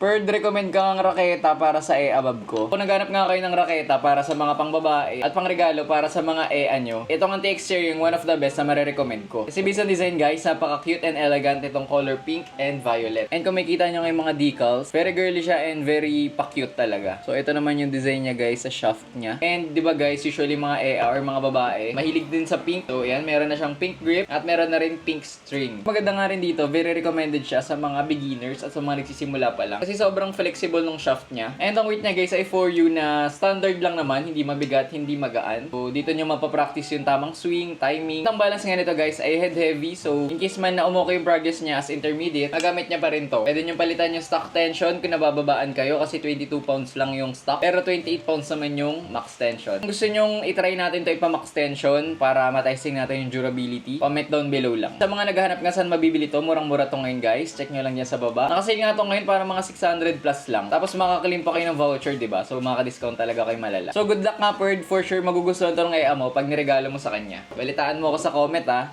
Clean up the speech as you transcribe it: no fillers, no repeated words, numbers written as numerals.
Bird, recommend ka ng raketa para sa above ko. Kung naghanap nga kayo ng raketa para sa mga pangbabae at pangregalo para sa mga nyo, itong anti-exterior yung one of the best na marirecommend ko. Kasi based on design guys, napaka-cute and elegant itong color pink and violet. And kung makikita nyo yung mga decals, very girly siya and very pa-cute talaga. So ito naman yung design niya guys sa shaft niya. And di ba guys, usually mga or mga babae, mahilig din sa pink. So yan, meron na siyang pink grip at meron na rin pink string. Maganda nga rin dito, very recommended siya sa mga beginners at sa mga nagsisimula pa lang. Kasi sobrang flexible ng shaft niya. And ang weight niya guys ay for you na standard lang naman, hindi mabigat, hindi magaan. So dito nyo mapapractice yung tamang swing, timing. Ang balance nga nito guys ay head heavy. So in case man na umuko yung progress niya as intermediate, magamit niya pa rin to. Pwede nyo palitan yung stock tension kung nabababaan kayo kasi 22 pounds lang yung stock. Pero 28 pounds naman yung max tension. Kung gusto nyong itry natin to ipa-max tension para matesting natin yung durability, comment down below lang. Sa mga naghahanap nga saan mabibili to, murang-mura to ngayon guys. Check nyo lang yan sa baba. Nakasale nga to ngayon para mga 600 plus lang. Tapos makakaklaim pa kayo ng voucher, diba? So makaka-discount talaga kayo malala. So good luck nga, Bird. For sure magugustuhan to ng mo pag niregalo mo sa kanya. Balitaan mo ako sa comment ha.